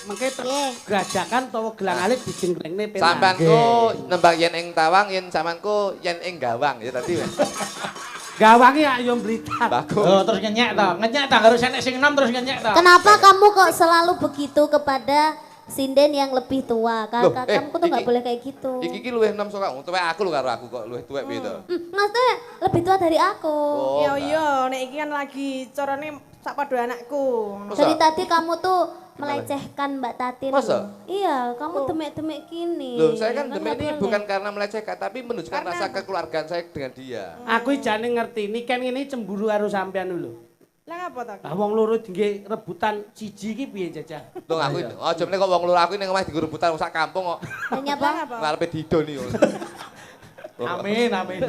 mengke gerajakan utawa gelang alit dijengklengne penak. Sampeanku nembang yen ing tawang, yen sampeanku yen ing gawang ya tadi. Gawange ayo mblitat. Bagus. Oh, terus ngenyek to. Ngenyek ta harus enek sing enom terus ngenyek to. Kenapa kamu kok selalu begitu kepada sinden yang lebih tua? Kamu tuh nggak boleh kayak gitu. Iki luwih enom saka tuwek aku lho karo aku kok luwih tuwek piye to. Maksudnya lebih tua dari aku. Iya iya, nek iki kan lagi carane sak padha anakku. Dari tadi kamu tuh melecehkan Mbak Tatin. Masa? Iya, kamu demek-demek gini. Loh, saya kan demek ini boleh. bukan karena melecehkan, tapi menunjukkan rasa kekeluargaan saya dengan dia. Aku jane ngerti ini kan ini cemburu karo sampean lho. Lah ngapa ta? Lah wong loro nggih rebutan siji iki piye jajah? Tuh aku aja meneh kok wong loro aku ning omah dienggo rebutan sak kampung kok. Hanya bang. Ngarepe didon iki. Amin, amin.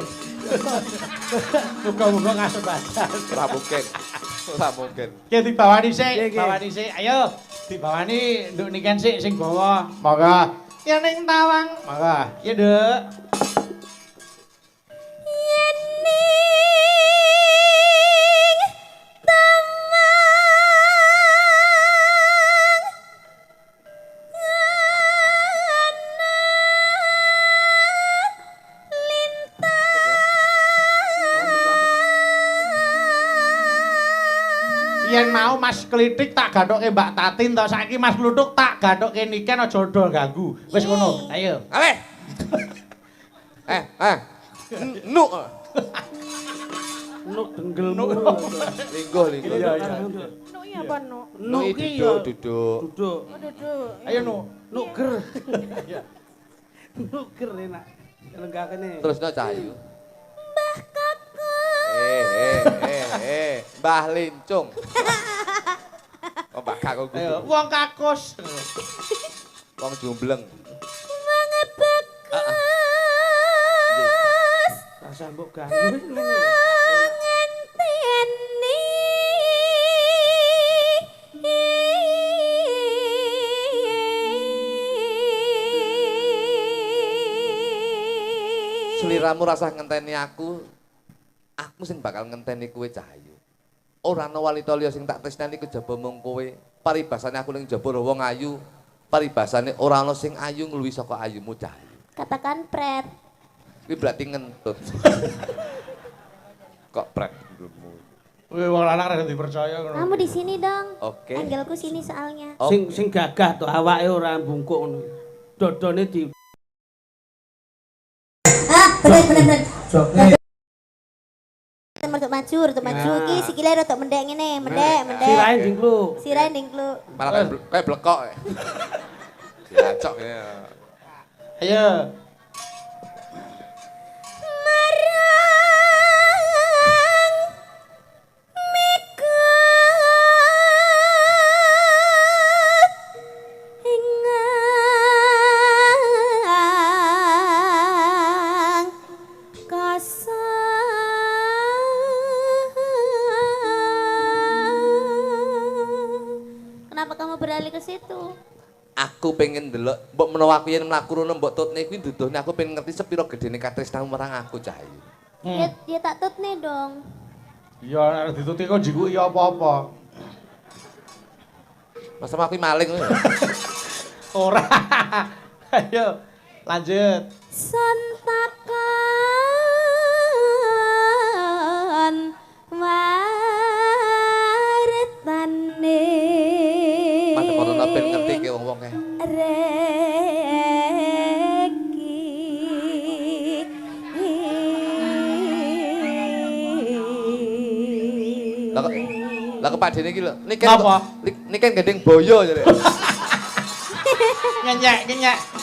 Muga-muga kasebadan. Ora mungkin. Ora mungkin. Ki dibawani sik, Ayo, dibawani nduk niken sik sing bawa. Monggo. Ya ning tawang. Monggo. Ya, Nduk. Yen mau Mas Klitik tak gathuke Mbak Tatin to, saiki Mas Kluthuk tak gathuke niken aja dol ganggu. Wis ngono, ayo. Ale. Nuk. Nuk denggelmu. Lingguh. Iya, iya. Nuk iki apa nuk? Nuk iki ya duduk. duduk. Oh duduk. Ayo Nuk. Nuker. Nuker enak. Lenggakane. Terus no Cahayu. Mbah Kakuk. Mbah Lincung. Oh Mbah Kakuk. Ayo, wong kakus. Wong jumbleng. Rasa mbok ganggu wis ngene. Sliramu rasah ngenteni aku sing bakal ngenteni kowe Cahayu. Ora ana wanita liya sing tak tresnani kejaba mung kowe. Paribasane aku ning jaba wong ayu, paribasane ora ana sing ayu ngluwi saka ayumu Cahayu. Katakan pret. Kuwi berarti ngentut. Kok pret ndurmu. Wih, wong lanang ra dipercaya ngono. Kamu di sini dong. Oke. Angelku sini soalnya. Sing gagah to awake ora bungkuk ngono. Dodone di Bener. joge. Untuk maju. Ki sikile rada mendek ngene, mendek. Sirahe dingkluk. Sirahe dingkluk. Malah kayak blekok. Diacok ya. Ayo. Kenapa kamu beralih ke situ? Aku pengen ndelok mbok menawa aku yen mlaku rono mbok tutne kuwi nduduhne aku pengen ngerti sepiro gedene katresnamu marang aku Cahayu. Ya tak tutne dong. Ya nek dituti kok jiku ya apa-apa. Masa aku maling ngono. Ora. Ayo, lanjut. Sontakan wartane. Madhep ana ben ngerti ke wong-wong e. Lah kepadene iki lho, niken gendeng boyo jare. Ngenyek.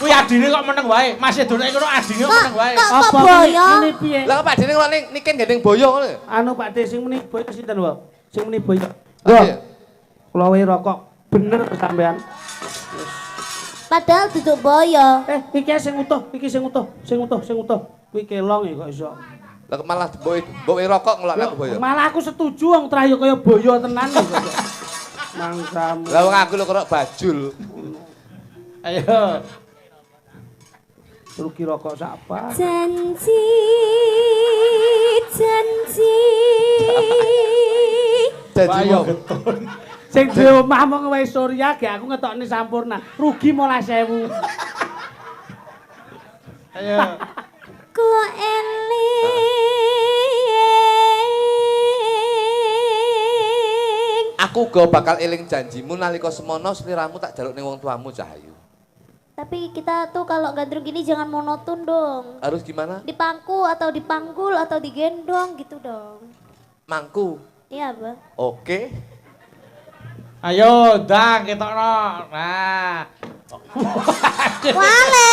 Kuwi adine kok meneng wae. Masih donek ngono adine kok meneng wae. Kok boyo? Ini piye? Lah kepadene kok niken gendeng boyo ngono. Anu Pak De sing muni boyo sinten wae? Sing muni boyo. Iya. Kula wae rokok bener sampean. Padahal duduk boyo. Iki sing utuh. Kuwi kelong ya kok iso. Lah malah mbok rokok ngelokne aku boyo. Malah aku setuju wong terayu kaya boyo tenan kok. Mangsamu. Lah wong aku lho kok bajul. Ayo. Rugi rokok sapa? Janji. Janji Ayo wong. getun. Sing duwe omah mung wae Surya ge aku ngetokne sampurna. Rugi 15.000. Ayo. Ku eling Aku uga bakal eling janjimu nalika semono sliramu tak jaluk ning wong tuamu Cahayu. tapi kita tuh kalau gandrung gini jangan monoton dong. Harus gimana? Dipangku atau dipanggul atau digendong gitu dong. Mangku. Iya, Bang. Oke. Ayo, dang ketokno. Nah. Kuale.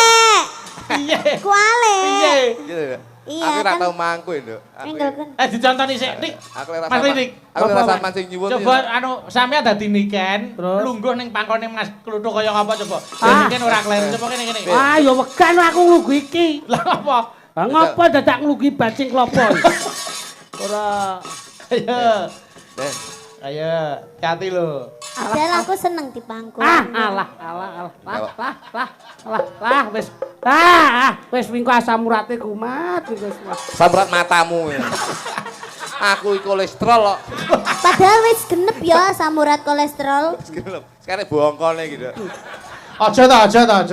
Piye? Kuale. Piye? Gitu ya. Iya, Aku ora kan. tau mangku lho. Enggak kan. Dicontoni sik, Dik. Aku ora Mas Dik. Aku ora sampean sing nyuwun. Coba anu sampean dadi niken, Terus? lungguh ning pangkone Mas Kluthuk kaya ngapa coba. Ah. Niken ora kleru. Coba kene. Ah, ya wegan aku nglugu iki. Lah apa? Lah ngopo dadak nglugi bajing klopo? Ora Ayo. Eh, Ayo, hati lho. Padahal aku seneng dipangku. wis wingko asam urate kumat wis. samrat matamu. Ya. Aku iki kolesterol kok. Padahal wis genep ya samurat kolesterol. Sekarang bongkone gitu. Aja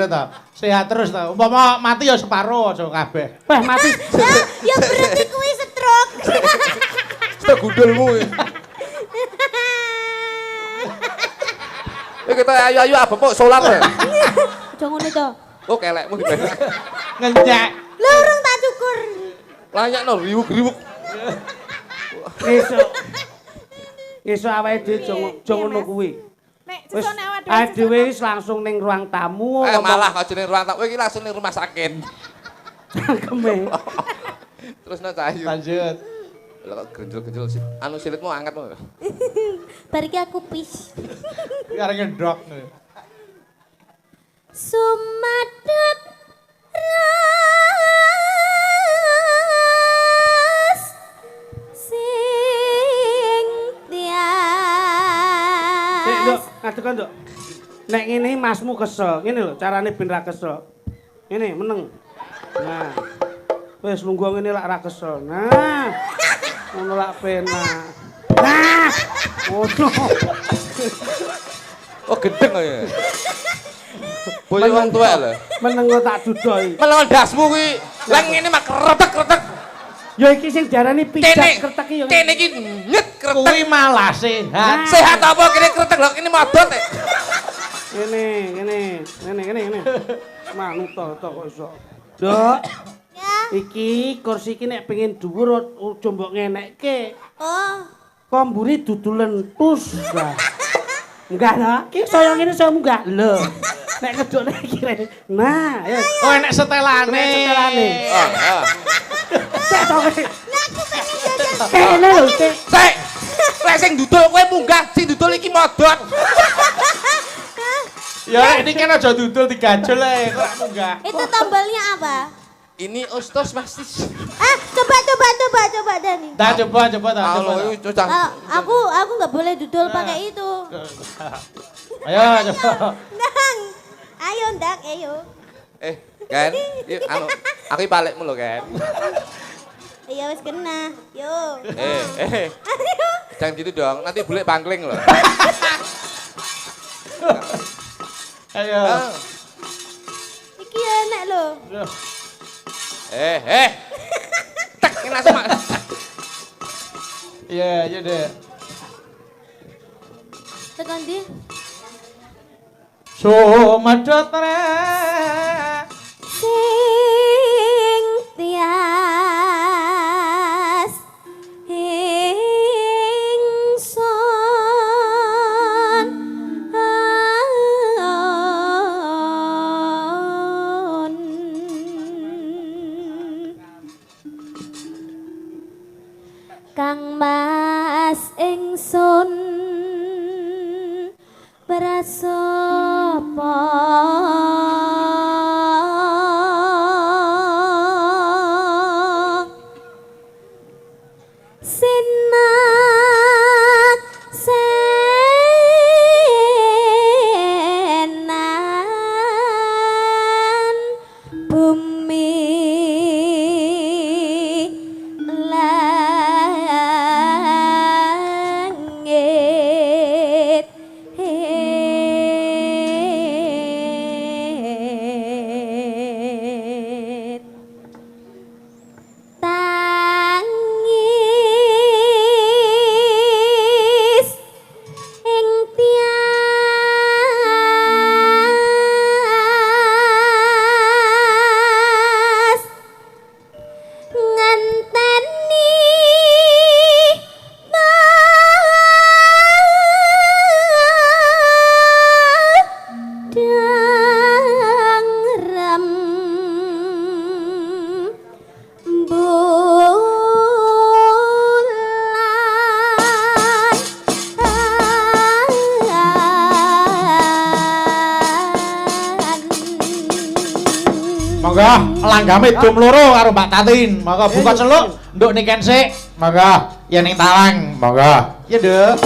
ta. Sehat terus ta. Umpama mati ya separo aja kabeh. Wah mati. Ya berarti kuwi stroke. Sudah gundulmu. Kita ayo apa kok solar ya? Aja ngono to. Oh kelekmu. Ngenyek. Lho urung tak cukur. Layak no riwuk-riwuk. Esuk awake dhewe aja ngono kuwi. Nek Wis sesone awak awake dhewe wis langsung ning ruang tamu. Malah aja ning ruang tamu iki langsung ning rumah sakit. Cangkeme. Terus no Cahayu. Lanjut. Lah kok genjel-genjel sih. Anu silitmu angkat mau. Bariki aku pis. Karo ngedok. Sumadep ras sing Sik, Nduk, tias. ngadeg Nduk. Nek ngene masmu kesel, ngene lho carane ben ra kesel. Ngene meneng. Nah. Wis lungguh ngene lak ra kesel. Nah. Ngono lak penak. Nah. Ngono. Oh gendeng ya. Boyo wong tuwek lho. Meneng kok tak dudoi. Melon dasmu kuwi. Lah ngene mak kretek-kretek. Ya iki sing diarani pijat kretek iki ya. Kene iki nyet kretek. Kuwi malah sehat. Sehat apa kene kretek lho ini modot e. Ngene. Manut to kok iso. Dok. Ya. Iki kursi iki nek pengen dhuwur aja mbok ngenekke. Oh, Kok mburi dudu lentus. Lah. Enggak lah, iki saya ngene saya munggah. Lho. Nek ngedukne iki rene. Nah, ya. Oh enek setelane. Enek setelane. Ah. Sik to kowe. Kene lho, Cek. Sik. Lek sing dudul kowe munggah, sing dudul iki modot. Ya ini kan aja dudul digajul ae kok munggah. itu tombolnya apa? Ini ostos mastis. Coba Dani. Dah coba ta. Allah itu cocok. Aku nggak boleh dudul pakai itu. Ayo coba. Ndang. Ayo Ndang, ayo. Kan, anu, aku palekmu lho kan. Iya wis kena. Yo. Ayo. Jangan gitu dong, nanti bule bangkling loh. Ayo. Iki enak lho. Tek ini langsung mak. Iya deh. Tekan di. Sumadot re. Sing tias ingsun Kang Mas ingsun berasapa senan bumi langit Monggo langgame dum loro karo Mbak Tatin. Monggo buka celuk nduk niken sik. Monggo yen ning tawang. Monggo. Ya, Nduk.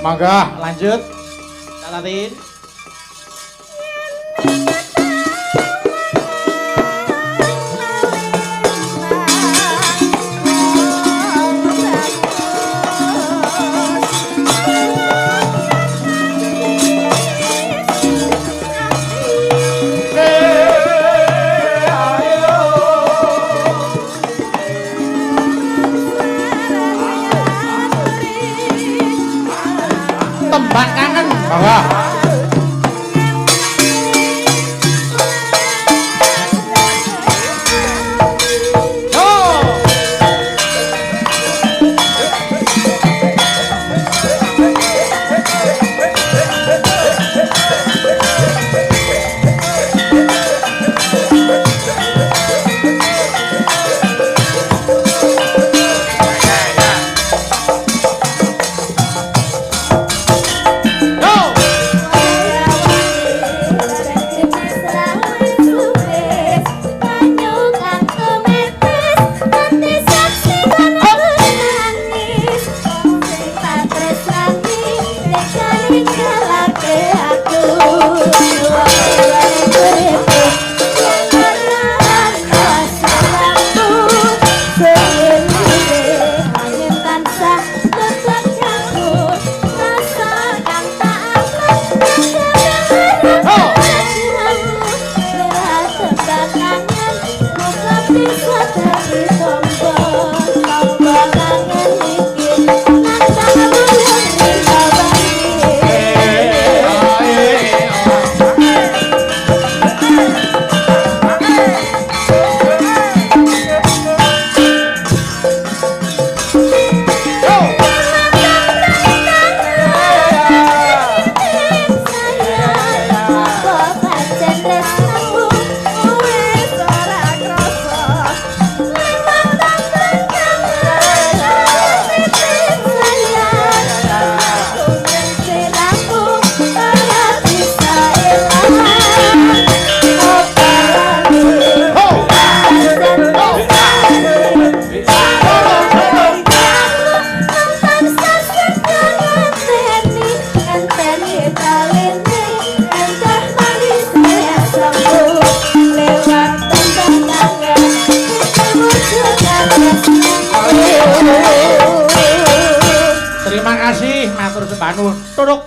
Monggo lanjut. Kak Tatin. Tembak kangen. Monggo. anu turuk